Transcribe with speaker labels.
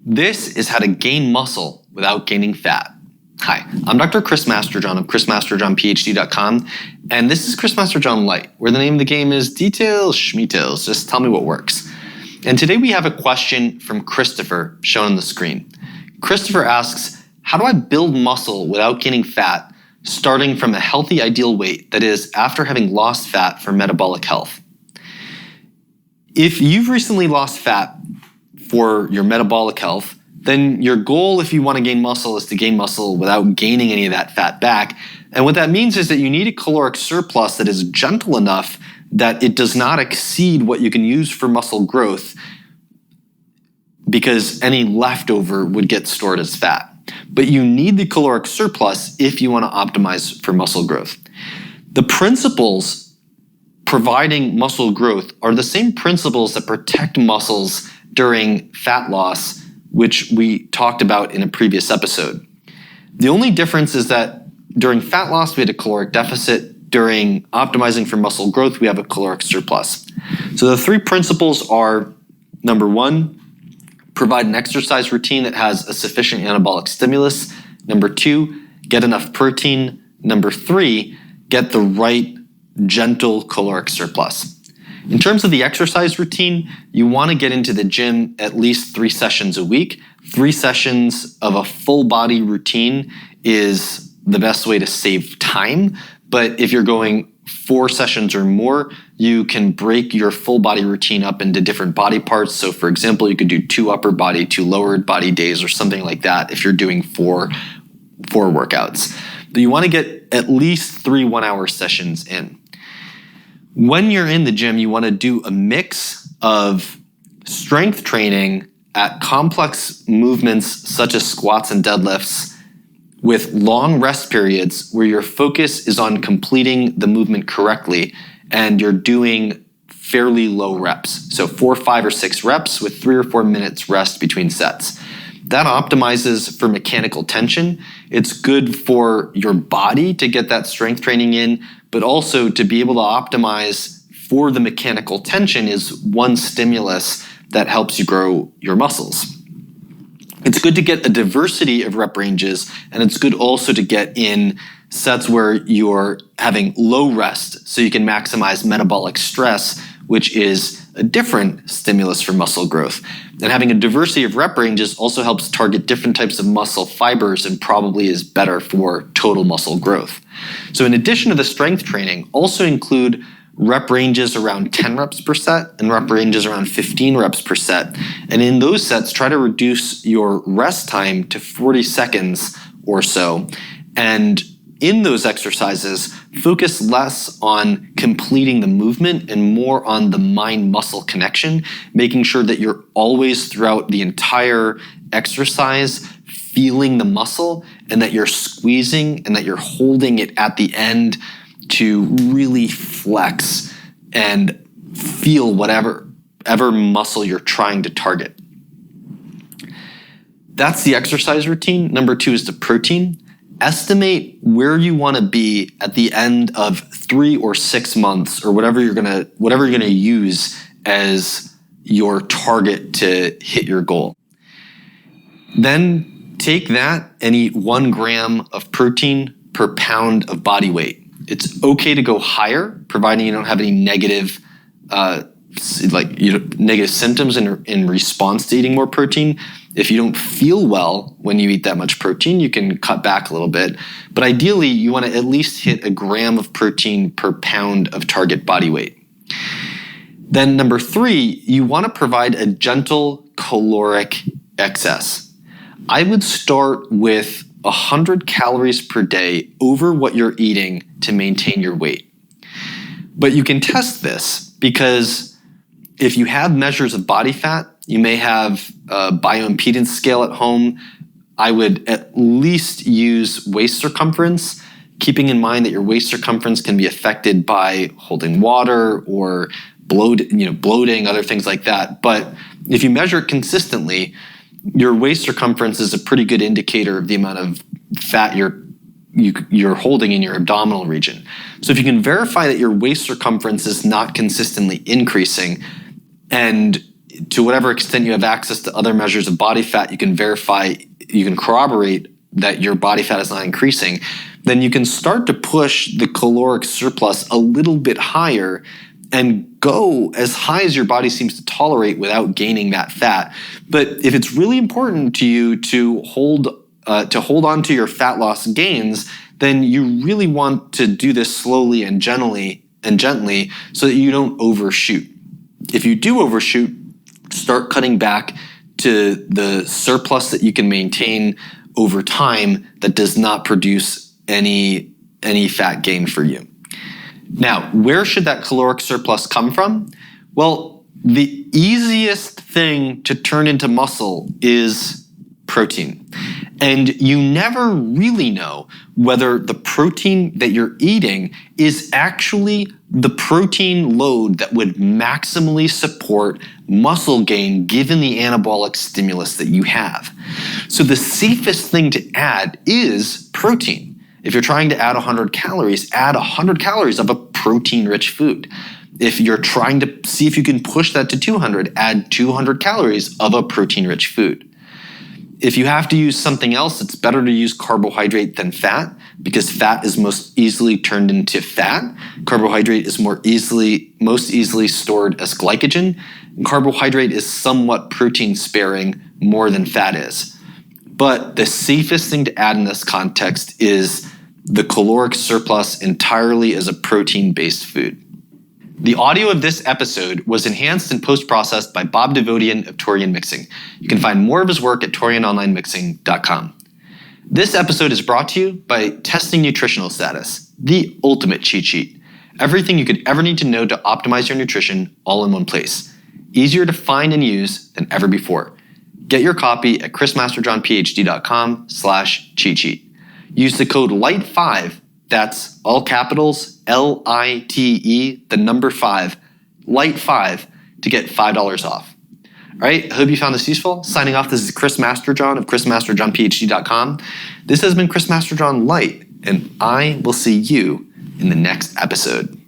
Speaker 1: This is how to gain muscle without gaining fat. Hi, I'm Dr. Chris Masterjohn of chrismasterjohnphd.com, and this is Chris Masterjohn Lite, where the name of the game is details, schmeetails, just tell me what works. And today we have a question from Christopher shown on the screen. Christopher asks, how do I build muscle without gaining fat, starting from a healthy ideal weight, that is, after having lost fat for metabolic health? If you've recently lost fat for your metabolic health, then your goal if you want to gain muscle is to gain muscle without gaining any of that fat back. And what that means is that you need a caloric surplus that is gentle enough that it does not exceed what you can use for muscle growth, because any leftover would get stored as fat. But you need the caloric surplus if you want to optimize for muscle growth. The principles providing muscle growth are the same principles that protect muscles during fat loss, which we talked about in a previous episode. The only difference is that during fat loss, we had a caloric deficit. During optimizing for muscle growth, we have a caloric surplus. So the three principles are, number one, provide an exercise routine that has a sufficient anabolic stimulus. Number two, get enough protein. Number three, get the right gentle caloric surplus. In terms of the exercise routine, you want to get into the gym at least 3 sessions a week. 3 sessions of a full body routine is the best way to save time. But if you're going 4 sessions or more, you can break your full body routine up into different body parts. So for example, you could do 2 upper body, 2 lower body days or something like that if you're doing four workouts. But you want to get at least 3 1-hour sessions in. When you're in the gym, you want to do a mix of strength training at complex movements such as squats and deadlifts with long rest periods where your focus is on completing the movement correctly and you're doing fairly low reps. So 4, 5, or 6 reps with 3 or 4 minutes rest between sets. That optimizes for mechanical tension. It's good for your body to get that strength training in, but also to be able to optimize for the mechanical tension is one stimulus that helps you grow your muscles. It's good to get a diversity of rep ranges, and it's good also to get in sets where you're having low rest so you can maximize metabolic stress, which is a different stimulus for muscle growth. And having a diversity of rep ranges also helps target different types of muscle fibers and probably is better for total muscle growth. So in addition to the strength training, also include rep ranges around 10 reps per set and rep ranges around 15 reps per set. And in those sets, try to reduce your rest time to 40 seconds or so. And in those exercises, focus less on completing the movement and more on the mind-muscle connection, making sure that you're always throughout the entire exercise feeling the muscle and that you're squeezing and that you're holding it at the end to really flex and feel whatever muscle you're trying to target. That's the exercise routine. Number 2 is the protein. Estimate where you want to be at the end of 3 or 6 months, or whatever you're gonna use as your target to hit your goal. Then take that and eat 1 gram of protein per pound of body weight. It's okay to go higher, providing you don't have any negative symptoms in response to eating more protein. If you don't feel well when you eat that much protein, you can cut back a little bit. But ideally, you want to at least hit 1 gram of protein per pound of target body weight. Then number 3, you want to provide a gentle caloric excess. I would start with 100 calories per day over what you're eating to maintain your weight. But you can test this because if you have measures of body fat, you may have a bioimpedance scale at home. I would at least use waist circumference, keeping in mind that your waist circumference can be affected by holding water or bloating, other things like that. But if you measure it consistently, your waist circumference is a pretty good indicator of the amount of fat you're holding in your abdominal region. So if you can verify that your waist circumference is not consistently increasing, and to whatever extent you have access to other measures of body fat, you can corroborate that your body fat is not increasing, then you can start to push the caloric surplus a little bit higher and go as high as your body seems to tolerate without gaining that fat. But if it's really important to you to hold on to your fat loss gains, then you really want to do this slowly and gently so that you don't overshoot. If you do overshoot, start cutting back to the surplus that you can maintain over time that does not produce any fat gain for you. Now, where should that caloric surplus come from? Well, the easiest thing to turn into muscle is protein. And you never really know whether the protein that you're eating is actually the protein load that would maximally support muscle gain given the anabolic stimulus that you have. So the safest thing to add is protein. If you're trying to add 100 calories, add 100 calories of a protein-rich food. If you're trying to see if you can push that to 200, add 200 calories of a protein-rich food. If you have to use something else, it's better to use carbohydrate than fat because fat is most easily turned into fat. Carbohydrate is most easily stored as glycogen. And carbohydrate is somewhat protein sparing more than fat is. But the safest thing to add in this context is the caloric surplus entirely as a protein-based food. The audio of this episode was enhanced and post-processed by Bob Devodian of Torian Mixing. You can find more of his work at torianonlinemixing.com. This episode is brought to you by Testing Nutritional Status, the ultimate cheat sheet. Everything you could ever need to know to optimize your nutrition all in one place. Easier to find and use than ever before. Get your copy at chrismasterjohnphd.com/cheat sheet. Use the code LITE5, that's all capitals, LITE, the number 5, LITE5, to get $5 off. All right, I hope you found this useful. Signing off, this is Chris Masterjohn of chrismasterjohnphd.com. This has been Chris Masterjohn Lite, and I will see you in the next episode.